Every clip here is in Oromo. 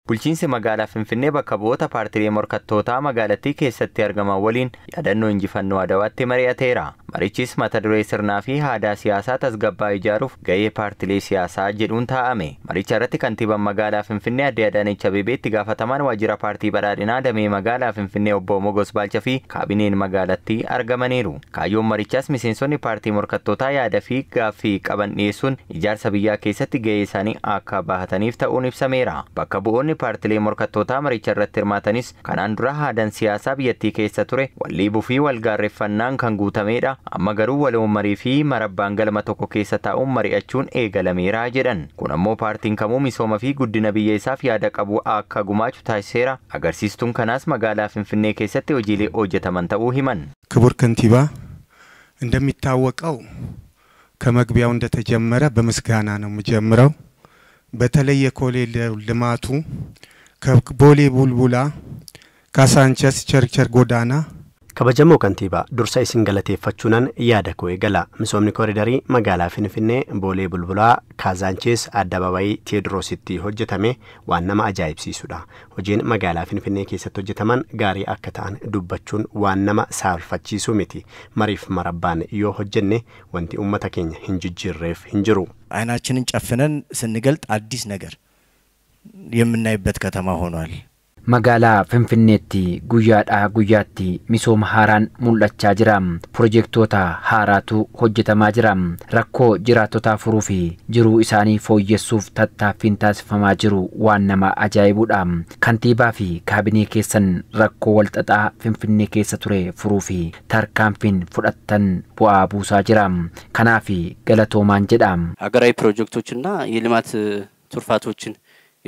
Bulchiinsi magaalaa Finfinnee bakka bu'oota paartilee morkattootaa magaalattii keessatti argaman waliin yaadannoo injifannoo Adawaatti mari'ateera. Marichis mata duree sirnaa fi aadaa siyaasaa tasgabbaa ijaaruuf gahee paartilee siyaasaa jedhuun taa'ame. Maricha irratti kantiibaan magaalaa Finfinnee Aadde Adaanech Abeebee itti gaafatamaan waajjira paartii badhaadhinaa damee magaalaa Finfinnee obbo Mogos Baalchaa fi kaabineen magaalattii argamaniiru. Kaayyoon marichaas miseensonni paartii morkattootaa yaada fi gaaffii qaban dhiyeessuun ijaarsa biyyaa keessatti gahee isaanii akka bahataniif ta'uun ibsameera. Bakka bu'oonni paartilee morkattootaa maricha irratti hirmaatanis kanaan dura aadaan siyaasaa biyyattii keessa ture walliibuu fi walgaarreeffannaan kan guutameedha. Amma garuu waloon marii fi marabbaan galma tokko keessa taa'uun mari'achuun eegalameera jedhan. Kun ammoo paartiin kamuu misooma fi guddina biyya isaaf yaada qabu akka gumaachu taasiseera. Agarsiistuun kanaas magaalaa Finfinnee keessatti hojiilee hojjetaman ta'uu himan. ክቡር ከንቲባ እንደሚታወቀው ከመግቢያው እንደተጀመረ በምስጋና ነው የምጀምረው። በተለይ የኮሪደር ልማቱ ከቦሌ ቡልቡላ ካሳንቸስ ቸርቸር ጎዳና ከበጀሞ ከንቲባ ዱርሳ ኢሲንገለቴፈቹናን ያደኮ ይገላ ሚሶምኒ ኮሪደሪ መጋላ ፊንፊኔ ቦሌ ቡልቡላ ካዛንቸስ አደባባይ ቴዎድሮሲቲ ሆጀተሜ ዋናማ አጃይብሲሱዳ ሆጂን መጋላ ፊንፊኔ ኬሰት ሆጀተማን ጋሪ አከታን ዱበቹን ዋናማ ሳልፈቺሱ ሚቲ መሪፍ መረባን ዮ ሆጀኔ ወንቲ ኡመተ ኬኛ hinjijjiirreef hinjiru አይናችንን ጨፍነን ስንገልጥ አዲስ ነገር የምናይበት ከተማ ሆኗል። Magala Finfinneetti guyyaadhaa guyyaatti misooma haaraan mul'achaa jira. Piroojektota haaraatu hojjetamaa jira. Rakkoo jiraattota furuu fi jiruu isaanii fooyyessuuf tattaaffiin taasifamaa jiru waan nama ajaa'ibudha. Kantiibaa fi kaabinee keessan rakkoo walxaxaa Finfinnee keessa ture furuu fi tarkaanfiin fudhattan bu'aa buusaa jira. Kanaaf galatoomaan jedha. ሀገራዊ ፕሮጀክቶችና የልማት ትሩፋቶችን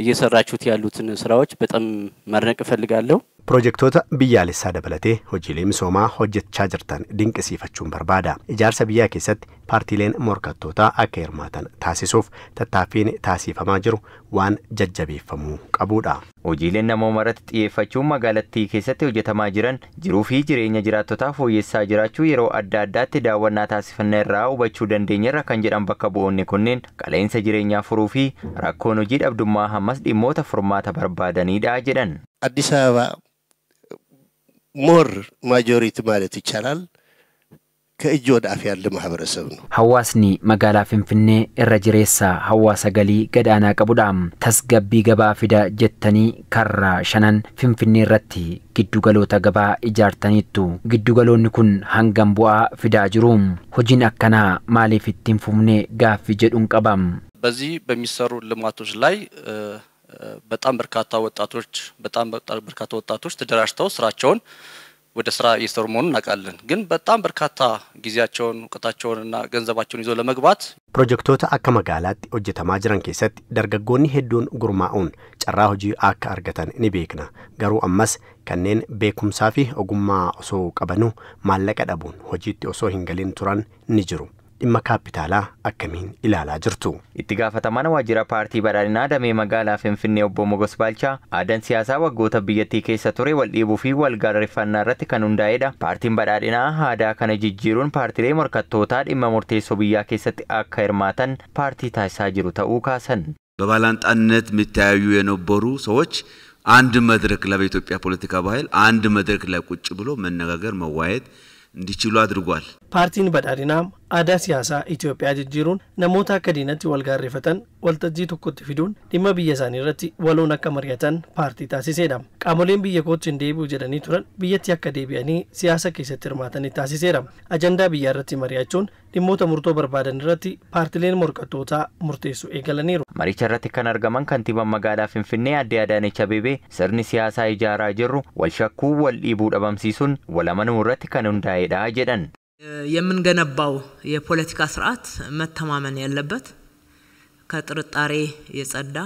እየሰራችሁት ያሉትን ስራዎች በጣም ማድነቅ ፈልጋለሁ። ፕሮጀክቶታ ቢያለሳ ደበለቴ ሆጂሌ ሚሶማ ሆጀቻ ጅርታን ድንቅሲፈቹን በርባዳ ኢጃርሰ ቢያ ኬሰት ፓርቲሌን ሞርካቶታ አከርማታን ታሲሱፍ ተታፊን ታሲፈማ ጅሩ ዋን ጀጀቤፈሙ ቀቡዳ hojiileen namoo maratti xiyyeeffachuun magaalattii keessatti hojjetamaa jiran jiruu fi jireenya jiraattota fooyyessaa jiraachuu yeroo adda addaatti daawwannaa taasifannaa irraa hubachuu dandeenyerra kan jedhan bakka bu'oonni kunneen qaleensa jireenyaa furuu fi rakkoon hojii dhabdummaa hammas dhimmoota furmaata barbaadanidha jedhan. አዲስ አበባ ሞር ማጆሪቲ ማለት ይቻላል ከእጅ ወደ አፍ ያለ ማህበረሰብ ነው። Hawaasni magaalaa Finfinnee irra jireessa hawaasa galii gadaanaa qabudha. Tasgabbii gabaa fida jettanii karra shanan Finfinnee irratti giddugaloota gabaa ijaartaniittu. Giddugaloonni kun hangam bu'aa fidaa jiru? Hojiin akkanaa maaliif ittiin fufnee gaaffii jedhuun qabam? በዚህ በሚሰሩ ልማቶች ላይ በጣም በርካታ ወጣቶች ተደራጅተው ስራቸውን ወደ ስራ እየሰሩ መሆኑን እናውቃለን። ግን በጣም በርካታ ጊዜያቸውን ወቀታቸውንና ገንዘባቸውን ይዘው ለመግባት ፕሮጀክቶታ አከ መጋላት ሆጀተማ ጅራን ኬሰት ደርገጎኒ ሄዱን ጉርማኡን ጨራ ሆጂ አከ አርገተን ኒ ቤክና ገሩ አማስ ከነን ቤኩምሳፊ ኦጉማ ኦሶ ቀበኑ ማለቀ ደቡን ሆጂቲ ኦሶ ሂንገሊን ቱራን ኒጅሩ dhimma kaapitaalaa akkamiin ilaalaa jirtu. Itti gaafatamaan waajjira paartii badhaadhinaa damee magaalaa Finfinnee obbo Mogos Baalchaa aadaan siyaasaa waggoota biyyattii keessa ture waldhiibuu fi walgaarreeffannaa irratti kan hundaa'edha. Paartiin badhaadhinaa aadaa kana jijjiiruun paartilee morkattootaa dhimma murteessoo biyyaa keessatti akka hirmaatan paartii taasisaa jiru ta'uu kaasan. በባላንጣነት የሚታዩ የነበሩ ሰዎች አንድ መድረክ ለኢትዮጵያ ፖለቲካ ባህል አንድ መድረክ ላይ ቁጭ ብሎ መነጋገር መዋየት እንዲችሉ አድርጓል። ፓርቲን badhaadhinaa aadaa siyaasaa Itoophiyaa jijjiiruun namoota akka diinatti walgaarreeffatan waltajjii tokkotti fiduun dhimma biyya isaanii irratti waloon akka mari'atan paartii taasiseera. Qaamoleen biyya kootti hin deebi'u jedhanii turan biyyatti akka deebi'anii siyaasa keessatti hirmaatanii taasiseera. Ajandaa biyyaa irratti mari'achuun dhimmoota murtoo barbaadan irratti paartileen morkattootaa murteessuu eegalaniiru. Maricha irratti kan argaman kantiibaan magaalaa Finfinnee Aadde Adaanech Abeebee sirni siyaasaa ijaaraa jirru wal shakkuu wal dhiibuu dhabamsiisuun wal amanuu irratti kan hundaa'edha jedhan. የምንገነባው የፖለቲካ ስርዓት መተማመን ያለበት ከጥርጣሬ የጸዳ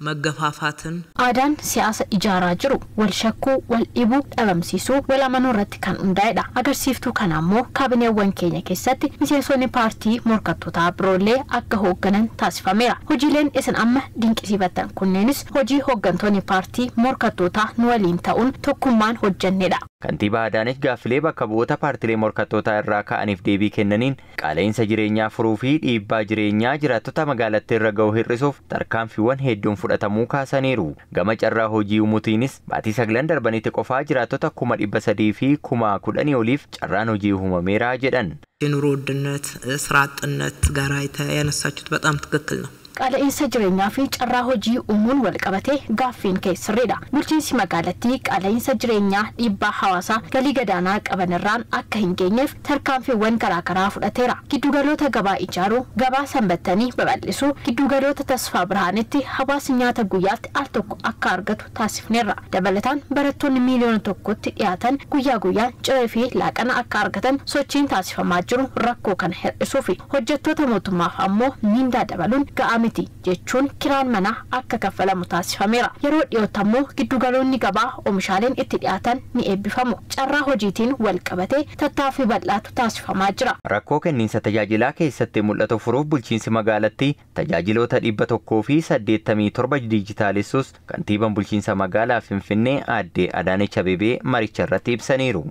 መገፋፋትን አዳን ሲያሰ ኢጃራ ጅሩ ወልሸኩ ወልኢቡ ደበምሲሱ ወላመኖረት ካን እንዳይዳ አገርሲፍቱ ካናሞ ካቢኔውን ኬኛ ኬሰት ሚሴሶኒ ፓርቲ ሞርካቶታ ብሮሌ አከ ሆገነን ታሲፋሜራ ሆጂሌን እስን አመ ድንቅሲበተን ኩኔንስ ሆጂ ሆገንቶኒ ፓርቲ ሞርካቶታ ንወሊን ታኡን ቶኩማን ሆጀኔዳ Kantiibaa Adaanech gaaffilee bakka bu'oota paartilee morkattootaa irraa ka'aniif deebii kennaniin qaala'insa jireenyaa furuu fi dhiibbaa jireenyaa jiraattota magaalattii irra ga'u hir'isuuf tarkaanfiiwwan hedduun fudhatamuu kaasaniiru. Gama carraa hojii uumuutiinis baatii 9 darbanitti qofaa jiraattota 300,000 fi 10,000 oliif carraan hojii uumameera jedhan. የኑሮ ውድነት ስራ አጥነት ጋር ያነሳችሁት በጣም ትክክል ነው። qaala'insa jireenyaa fi carraa hojii uumuun wal qabatee gaaffiin keessirreedha. Bulchiinsi magaalattii qaala'insa jireenyaa dhiibbaa hawaasaa galii gadaanaa qaban irraan akka hin geenyeef tarkaanfiiwwan garaagaraa fudhateera. Giddugaloota gabaa ijaaruu, gabaa sanbattanii babal'isuu, giddugaloota tasfaa birhaanitti hawaasni nyaata guyyaatti al tokko akka argatu taasifneerra. Dabalataan barattoonni miiliyoona tokkotti dhiyaatan guyyaa guyyaan ciree fi laaqana akka argatan sochiin taasifamaa jiru rakkoo kana hir'isuu fi hojjettoota mootummaaf ammoo mindaa dabaluun ga'aa miti jechuun kiraan manaa akka kaffalamu taasifameera. Yeroo dhiyootti ammoo giddugaloonni gabaa oomishaaleen itti dhiyaatan ni eebbifamu. Carraa hojiitiin wal qabatee tattaaffii bal'aatu taasifamaa jira. Rakkoo kenniinsa tajaajilaa keessatti mul'atu furuuf bulchiinsi magaalattii tajaajiloota 187 dijitaalessuus kantiibaan bulchiinsa magaalaa Finfinnee aadde Adaanech Abeebee maricha irratti ibsaniiru.